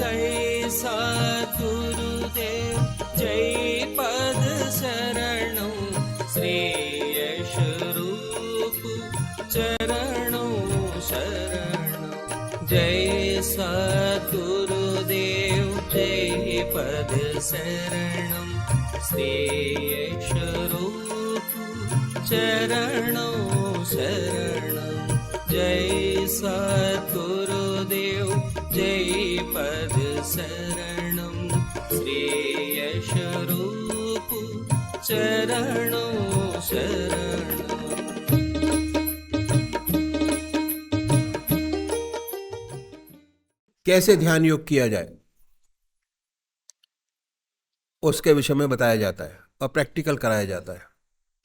जय सद्गुरुदेव जय पद शरणौ श्री यश रूप चरणौ शरणौ। जय सद्गुरुदेव जय पद शरणौ श्री यश रूप चरणौ शरणौ। जय सद्गुरुदेव जय पद शरणौ श्री यश रूप चरणौ शरणौ। कैसे ध्यान योग किया जाए उसके विषय में बताया जाता है और प्रैक्टिकल कराया जाता है।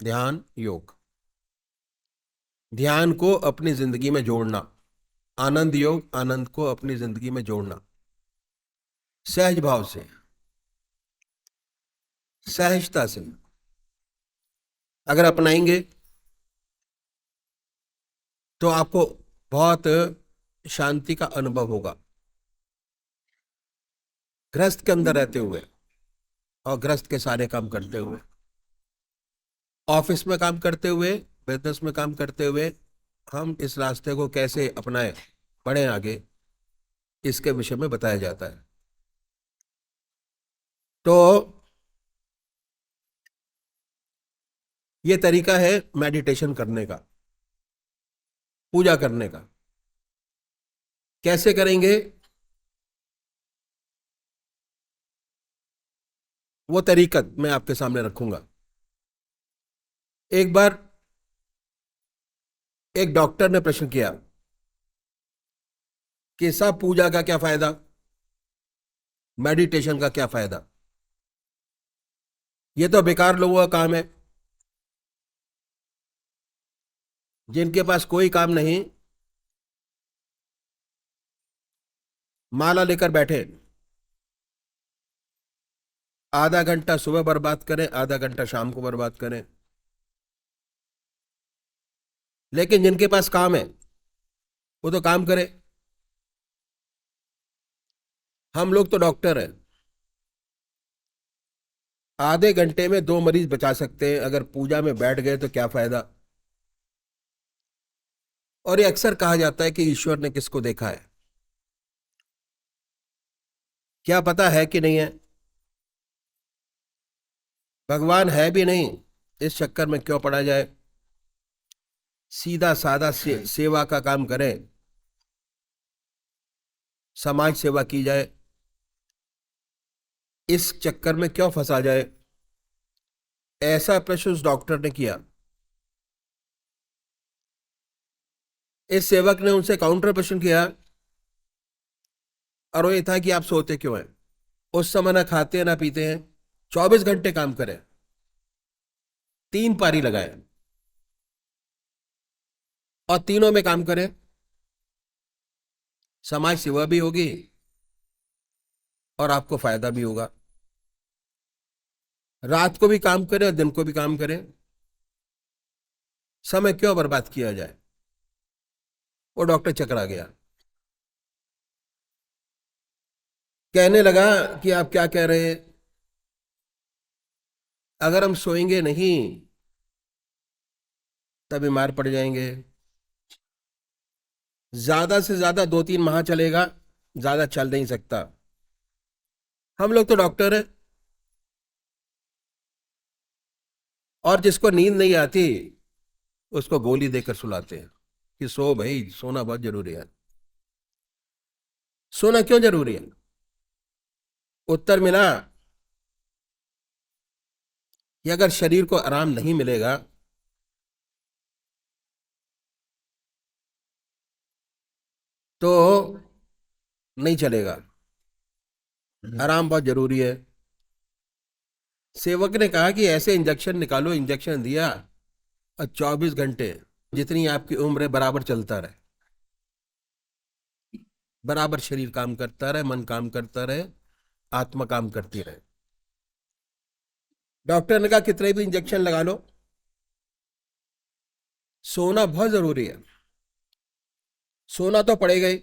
ध्यान योग, ध्यान को अपनी जिंदगी में जोड़ना, आनंद योग, आनंद को अपनी जिंदगी में जोड़ना, सहज भाव से, सहजता से अगर अपनाएंगे तो आपको बहुत शांति का अनुभव होगा। गृहस्थ के अंदर रहते हुए और गृहस्थ के सारे काम करते हुए, ऑफिस में काम करते हुए, बिजनेस में काम करते हुए, हम इस रास्ते को कैसे अपनाएं, बढ़ें आगे, इसके विषय में बताया जाता है। तो ये तरीका है मेडिटेशन करने का, पूजा करने का। कैसे करेंगे वो तरीका मैं आपके सामने रखूंगा। एक बार एक डॉक्टर ने प्रश्न किया कि सब पूजा का क्या फायदा, मेडिटेशन का क्या फायदा, ये तो बेकार लोगों का काम है, जिनके पास कोई काम नहीं, माला लेकर बैठे, आधा घंटा सुबह बर्बाद करें, आधा घंटा शाम को बर्बाद करें। लेकिन जिनके पास काम है वो तो काम करे। हम लोग तो डॉक्टर हैं, आधे घंटे में 2 मरीज बचा सकते हैं, अगर पूजा में बैठ गए तो क्या फायदा। और ये अक्सर कहा जाता है कि ईश्वर ने किसको देखा है, क्या पता है कि नहीं है, भगवान है भी नहीं, इस चक्कर में क्यों पड़ा जाए। सीधा साधा सेवा का काम करें, समाज सेवा की जाए, इस चक्कर में क्यों फंसा जाए। ऐसा प्रश्न उस डॉक्टर ने किया। इस सेवक ने उनसे काउंटर प्रश्न किया और वो ये था कि आप सोते क्यों हैं। उस समय ना खाते हैं ना पीते हैं, 24 घंटे काम करें, 3 पारी लगाए और तीनों में काम करें, समाज सेवा भी होगी और आपको फायदा भी होगा। रात को भी काम करें और दिन को भी काम करें, समय क्यों बर्बाद किया जाए। वो डॉक्टर चकरा गया, कहने लगा कि आप क्या कह रहे हैं, अगर हम सोएंगे नहीं तब बीमार पड़ जाएंगे। ज्यादा से ज्यादा 2-3 माह चलेगा, ज्यादा चल नहीं सकता। हम लोग तो डॉक्टर हैं, और जिसको नींद नहीं आती उसको गोली देकर सुलाते हैं कि सो भाई, सोना बहुत जरूरी है। सोना क्यों जरूरी है? उत्तर मिला कि अगर शरीर को आराम नहीं मिलेगा तो नहीं चलेगा। आराम बहुत जरूरी है। सेवक ने कहा कि ऐसे इंजेक्शन निकालो, इंजेक्शन दिया और 24 घंटे जितनी आपकी उम्र है बराबर चलता रहे, बराबर शरीर काम करता रहे, मन काम करता रहे, आत्मा काम करती रहे। डॉक्टर ने कहा कितने भी इंजेक्शन लगा लो, सोना बहुत जरूरी है, सोना तो पड़ेगा ही।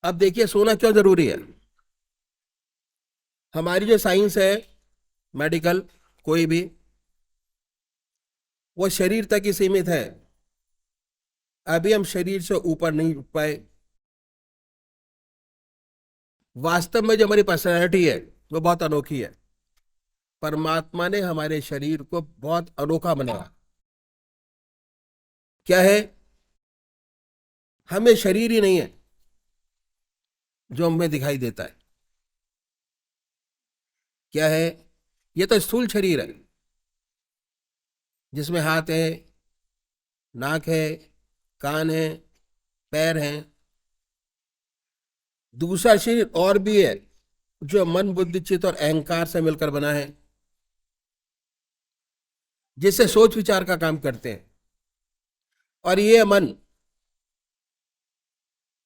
अब देखिए सोना क्यों जरूरी है। हमारी जो साइंस है, मेडिकल, कोई भी, वो शरीर तक ही सीमित है। अभी हम शरीर से ऊपर नहीं उठ पाए। वास्तव में जो हमारी पर्सनैलिटी है वो बहुत अनोखी है। परमात्मा ने हमारे शरीर को बहुत अनोखा बनाया। क्या है? हमें शरीर ही नहीं है जो हमें दिखाई देता है। क्या है? ये तो स्थूल शरीर है जिसमें हाथ है, नाक है, कान है, पैर हैं। दूसरा शरीर और भी है जो मन, बुद्धि, चित्त और अहंकार से मिलकर बना है, जिससे सोच विचार का काम करते हैं। और ये मन,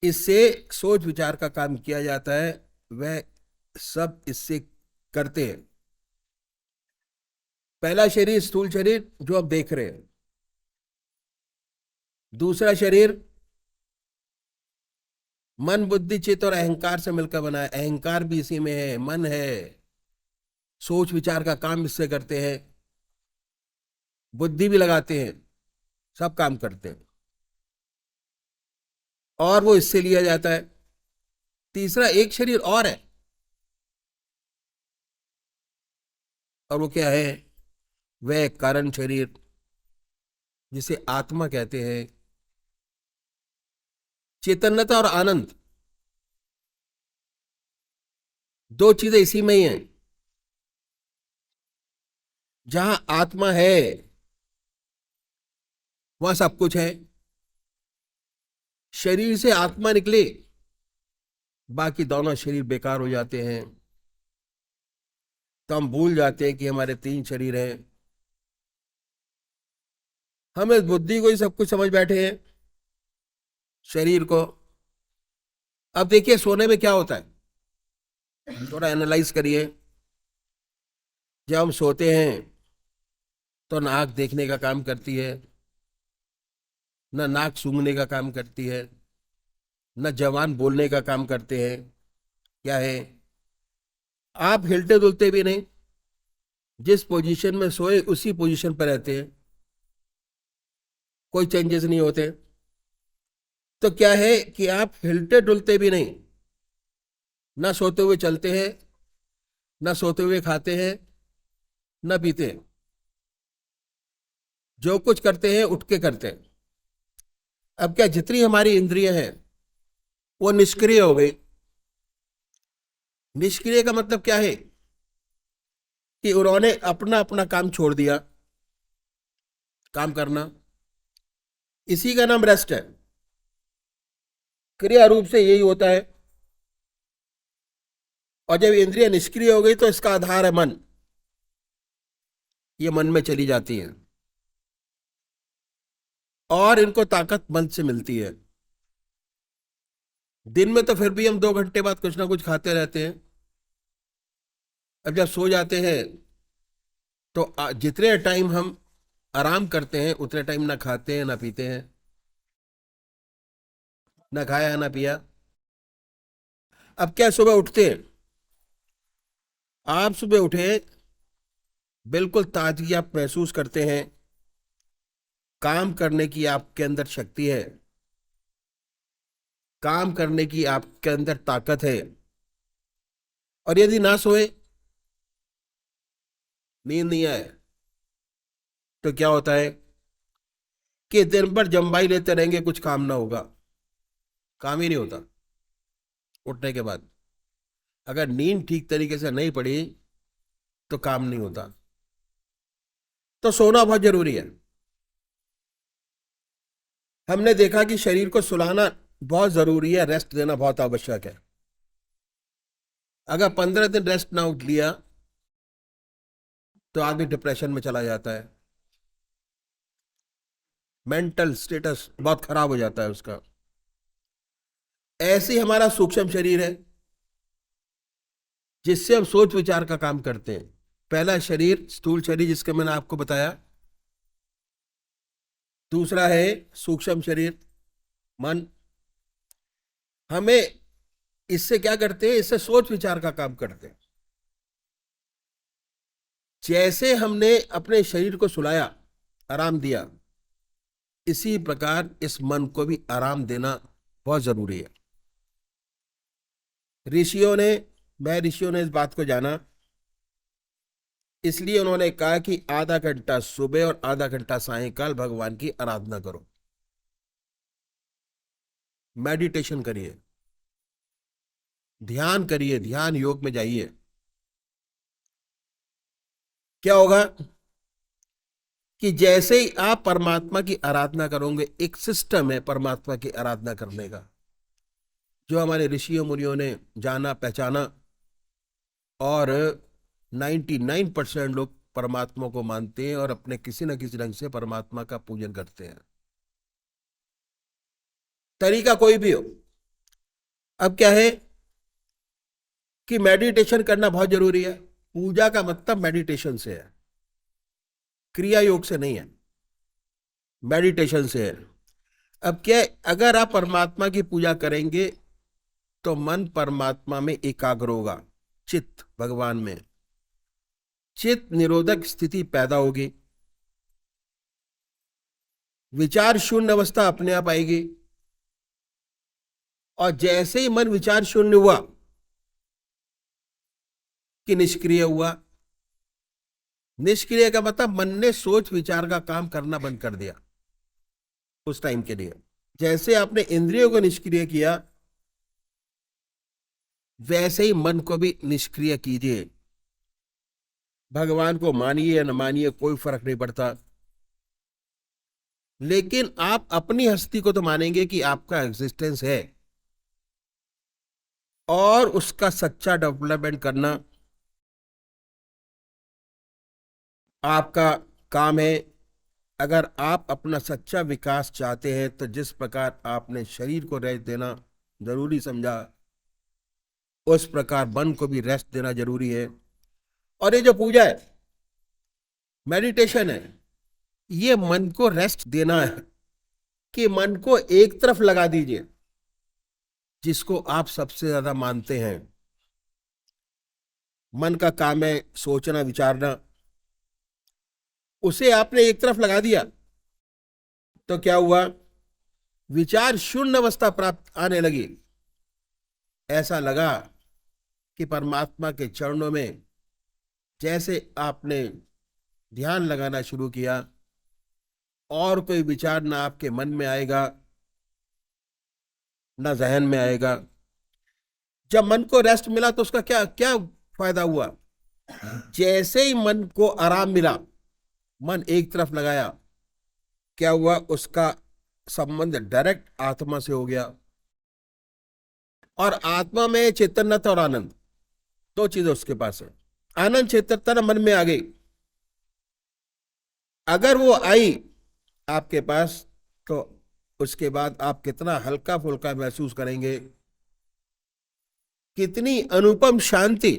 इससे सोच विचार का काम किया जाता है, वह सब इससे करते हैं। पहला शरीर स्थूल शरीर जो आप देख रहे हैं। दूसरा शरीर मन, बुद्धि, चित्त और अहंकार से मिलकर बना है। अहंकार भी इसी में है, मन है, सोच विचार का काम इससे करते हैं, बुद्धि भी लगाते हैं, सब काम करते हैं और वो इससे लिया जाता है। तीसरा एक शरीर और है, और वो क्या है? वह कारण शरीर जिसे आत्मा कहते हैं। चैतन्यता और आनंद दो चीजें इसी में ही हैं। जहां आत्मा है वहां सब कुछ है। शरीर से आत्मा निकले, बाकी दोनों शरीर बेकार हो जाते हैं। तो हम भूल जाते हैं कि हमारे तीन शरीर हैं। हम इस बुद्धि को ही सब कुछ समझ बैठे हैं, शरीर को। अब देखिए सोने में क्या होता है, थोड़ा एनालाइज करिए। जब हम सोते हैं तो नाक देखने का काम करती है, न नाक सूंघने का काम करती है, न जबान बोलने का काम करते हैं। क्या है? आप हिलते डुलते भी नहीं, जिस पोजीशन में सोए उसी पोजीशन पर रहते हैं, कोई चेंजेस नहीं होते। तो क्या है कि आप हिलते डुलते भी नहीं, ना सोते हुए चलते हैं, ना सोते हुए खाते हैं, ना पीते हैं। जो कुछ करते हैं उठ के करते हैं। अब क्या, जितनी हमारी इंद्रियां हैं वो निष्क्रिय हो गई। निष्क्रिय का मतलब क्या है? कि उन्होंने अपना अपना काम छोड़ दिया, काम करना। इसी का नाम रेस्ट है। क्रिया रूप से यही होता है। और जब इंद्रिय निष्क्रिय हो गई तो इसका आधार है मन। ये मन में चली जाती है और इनको ताकत मन से मिलती है। दिन में तो फिर भी हम 2 घंटे बाद कुछ ना कुछ खाते रहते हैं। अब जब सो जाते हैं तो जितने टाइम हम आराम करते हैं उतने टाइम ना खाते हैं ना पीते हैं, ना खाया ना पिया। अब क्या, सुबह उठते हैं, आप सुबह उठे, बिल्कुल ताजगी आप महसूस करते हैं, काम करने की आपके अंदर शक्ति है, काम करने की आपके अंदर ताकत है। और यदि ना सोए, नींद नहीं आए, तो क्या होता है कि दिन भर जम्बाई लेते रहेंगे, कुछ काम ना होगा, काम ही नहीं होता। उठने के बाद अगर नींद ठीक तरीके से नहीं पड़ी तो काम नहीं होता। तो सोना बहुत जरूरी है। हमने देखा कि शरीर को सुलाना बहुत जरूरी है, रेस्ट देना बहुत आवश्यक है। अगर 15 दिन रेस्ट ना उठ लिया तो आदमी डिप्रेशन में चला जाता है, मेंटल स्टेटस बहुत खराब हो जाता है उसका। ऐसे ही हमारा सूक्ष्म शरीर है जिससे हम सोच विचार का काम करते हैं। पहला शरीर स्थूल शरीर जिसका मैंने आपको बताया। दूसरा है सूक्ष्म शरीर, मन। हमें इससे क्या करते हैं, इससे सोच विचार का काम करते हैं। जैसे हमने अपने शरीर को सुलाया, आराम दिया, इसी प्रकार इस मन को भी आराम देना बहुत जरूरी है। ऋषियों ने इस बात को जाना, इसलिए उन्होंने कहा कि आधा घंटा सुबह और आधा घंटा सायंकाल भगवान की आराधना करो, मेडिटेशन करिए, ध्यान करिए, ध्यान योग में जाइए। क्या होगा कि जैसे ही आप परमात्मा की आराधना करोगे, एक सिस्टम है परमात्मा की आराधना करने का, जो हमारे ऋषियों मुनियों ने जाना पहचाना, और 99% लोग परमात्मा को मानते हैं और अपने किसी न किसी ढंग से परमात्मा का पूजन करते हैं, तरीका कोई भी हो। अब क्या है कि मेडिटेशन करना बहुत जरूरी है। पूजा का मतलब मेडिटेशन से है, क्रिया योग से नहीं है, मेडिटेशन से है। अब क्या है, अगर आप परमात्मा की पूजा करेंगे तो मन परमात्मा में एकाग्र होगा, चित्त भगवान में, चित्त निरोधक स्थिति पैदा होगी, विचार शून्य अवस्था अपने आप आएगी। और जैसे ही मन विचार शून्य हुआ कि निष्क्रिय हुआ, निष्क्रिय का मतलब मन ने सोच विचार का काम करना बंद कर दिया उस टाइम के लिए। जैसे आपने इंद्रियों को निष्क्रिय किया, वैसे ही मन को भी निष्क्रिय कीजिए। भगवान को मानिए या न मानिए, कोई फर्क नहीं पड़ता, लेकिन आप अपनी हस्ती को तो मानेंगे कि आपका एग्जिस्टेंस है, और उसका सच्चा डेवलपमेंट करना आपका काम है। अगर आप अपना सच्चा विकास चाहते हैं तो जिस प्रकार आपने शरीर को रेस्ट देना जरूरी समझा, उस प्रकार मन को भी रेस्ट देना जरूरी है। और ये जो पूजा है, मेडिटेशन है, ये मन को रेस्ट देना है, कि मन को एक तरफ लगा दीजिए, जिसको आप सबसे ज्यादा मानते हैं। मन का काम है सोचना विचारना, उसे आपने एक तरफ लगा दिया तो क्या हुआ, विचार शून्य अवस्था प्राप्त आने लगी। ऐसा लगा कि परमात्मा के चरणों में जैसे आपने ध्यान लगाना शुरू किया, और कोई विचार ना आपके मन में आएगा, ना जहन में आएगा। जब मन को रेस्ट मिला तो उसका क्या क्या फायदा हुआ, जैसे ही मन को आराम मिला, मन एक तरफ लगाया, क्या हुआ, उसका संबंध डायरेक्ट आत्मा से हो गया। और आत्मा में चैतन्यता और आनंद, दो चीजें उसके पास है। आनंद चैतन्यता मन में आ गई, अगर वो आई आपके पास, तो उसके बाद आप कितना हल्का फुल्का महसूस करेंगे, कितनी अनुपम शांति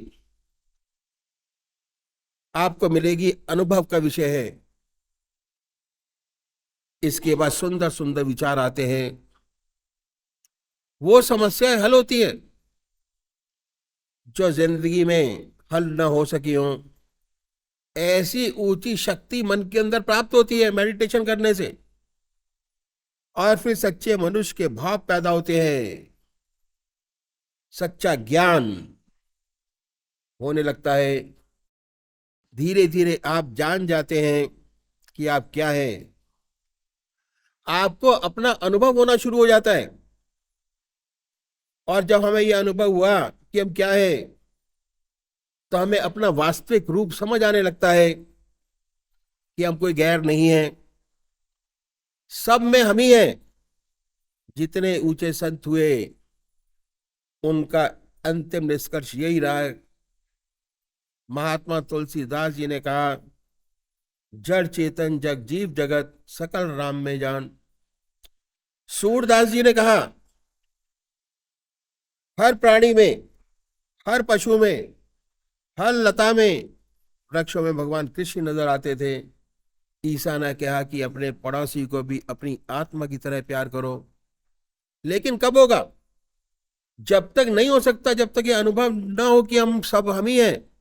आपको मिलेगी, अनुभव का विषय है। इसके बाद सुंदर सुंदर विचार आते हैं, वो समस्याएं हल होती हैं जो जिंदगी में हल न हो सकी हो। ऐसी ऊंची शक्ति मन के अंदर प्राप्त होती है मेडिटेशन करने से, और फिर सच्चे मनुष्य के भाव पैदा होते हैं, सच्चा ज्ञान होने लगता है। धीरे धीरे आप जान जाते हैं कि आप क्या हैं, आपको अपना अनुभव होना शुरू हो जाता है। और जब हमें यह अनुभव हुआ कि हम क्या है, तो हमें अपना वास्तविक रूप समझ आने लगता है कि हम कोई गैर नहीं है, सब में हम ही हैं। जितने ऊंचे संत हुए, उनका अंतिम निष्कर्ष यही रहा है। महात्मा तुलसीदास जी ने कहा, जड़ चेतन जग जीव जगत सकल राम में जान। सूरदास जी ने कहा, हर प्राणी में, हर पशु में, हर लता में, वृक्षों में भगवान कृष्ण नजर आते थे। ईसा ने कहा कि अपने पड़ोसी को भी अपनी आत्मा की तरह प्यार करो। लेकिन कब होगा, जब तक नहीं हो सकता, जब तक ये अनुभव ना हो कि हम सब हम ही हैं।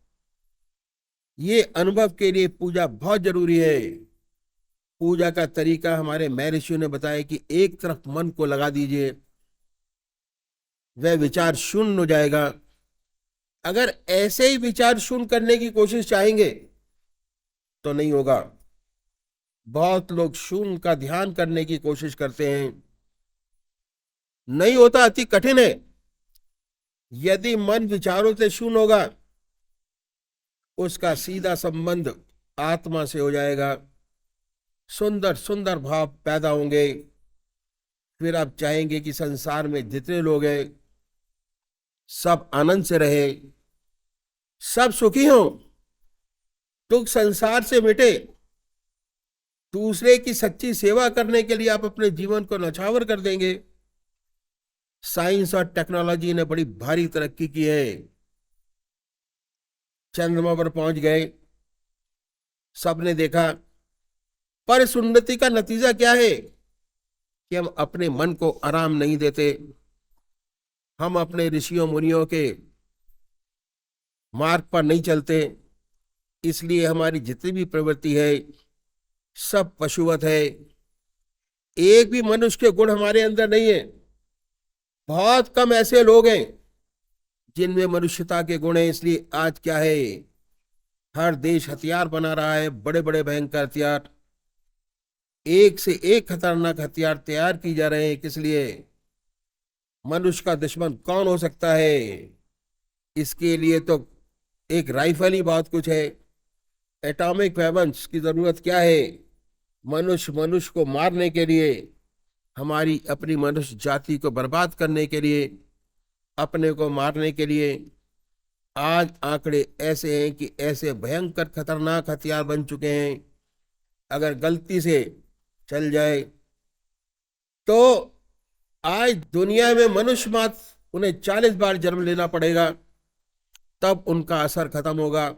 ये अनुभव के लिए पूजा बहुत जरूरी है। पूजा का तरीका हमारे महर्षियों ने बताया कि एक तरफ मन को लगा दीजिए, वह विचार शून्य हो जाएगा। अगर ऐसे ही विचार शून्य करने की कोशिश चाहेंगे तो नहीं होगा। बहुत लोग शून्य का ध्यान करने की कोशिश करते हैं, नहीं होता, अति कठिन है। यदि मन विचारों से शून्य होगा, उसका सीधा संबंध आत्मा से हो जाएगा। सुंदर सुंदर भाव पैदा होंगे। फिर आप चाहेंगे कि संसार में जितने लोग हैं सब आनंद से रहे, सब सुखी हों, दुख संसार से मिटे। दूसरे की सच्ची सेवा करने के लिए आप अपने जीवन को न्यौछावर कर देंगे। साइंस और टेक्नोलॉजी ने बड़ी भारी तरक्की की है। चंद्रमा पर पहुंच गए, सबने देखा, पर इस उन्नति का नतीजा क्या है कि हम अपने मन को आराम नहीं देते। हम अपने ऋषियों मुनियों के मार्ग पर नहीं चलते, इसलिए हमारी जितनी भी प्रवृत्ति है सब पशुवत है। एक भी मनुष्य के गुण हमारे अंदर नहीं है। बहुत कम ऐसे लोग हैं जिनमें मनुष्यता के गुण हैं। इसलिए आज क्या है, हर देश हथियार बना रहा है, बड़े बड़े भयंकर हथियार, एक से एक खतरनाक हथियार तैयार की जा रहे हैं। किस लिए? मनुष्य का दुश्मन कौन हो सकता है? इसके लिए तो एक राइफल ही बहुत कुछ है। एटॉमिक वेपन्स की जरूरत क्या है? मनुष्य को मारने के लिए, हमारी अपनी मनुष्य जाति को बर्बाद करने के लिए, अपने को मारने के लिए। आज आंकड़े ऐसे हैं कि ऐसे भयंकर खतरनाक हथियार बन चुके हैं, अगर गलती से चल जाए तो आज दुनिया में मनुष्य मात्र उन्हें 40 बार जन्म लेना पड़ेगा, तब उनका असर खत्म होगा।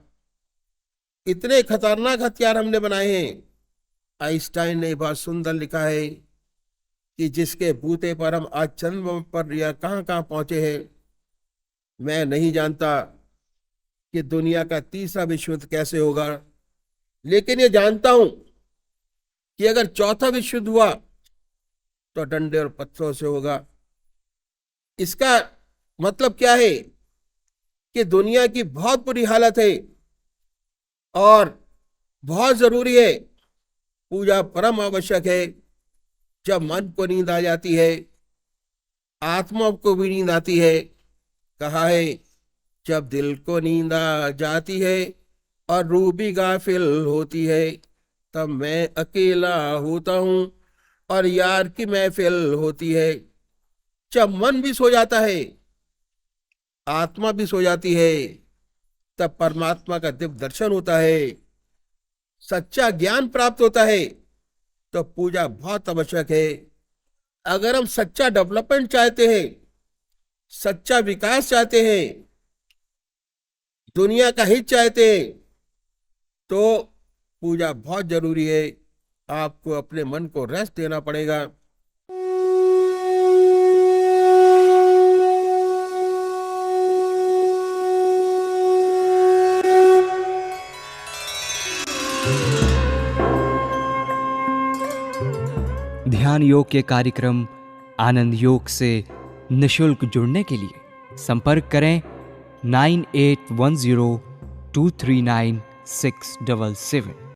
इतने खतरनाक हथियार हमने बनाए हैं। आइंस्टाइन ने बहुत सुंदर लिखा है कि जिसके बूते पर हम आज चंद्रमा पर या कहां कहां पहुंचे हैं, मैं नहीं जानता कि दुनिया का तीसरा विश्व युद्ध कैसे होगा, लेकिन ये जानता हूं कि अगर चौथा विश्व युद्ध हुआ तो डंडे और पत्थरों से होगा। इसका मतलब क्या है कि दुनिया की बहुत बुरी हालत है और बहुत जरूरी है। पूजा परम आवश्यक है। जब मन को नींद आ जाती है, आत्मा को भी नींद आती है। कहा है, जब दिल को नींद आ जाती है और रूह भी गाफिल होती है, तब मैं अकेला होता हूं और यार की महफिल होती है। जब मन भी सो जाता है, आत्मा भी सो जाती है, तब परमात्मा का दिव्य दर्शन होता है, सच्चा ज्ञान प्राप्त होता है। तो पूजा बहुत आवश्यक है। अगर हम सच्चा डेवलपमेंट चाहते हैं, सच्चा विकास चाहते हैं, दुनिया का हित चाहते हैं, तो पूजा बहुत जरूरी है। आपको अपने मन को रेस्ट देना पड़ेगा। ध्यान योग के कार्यक्रम आनंद योग से निशुल्क जुड़ने के लिए संपर्क करें 9810239677।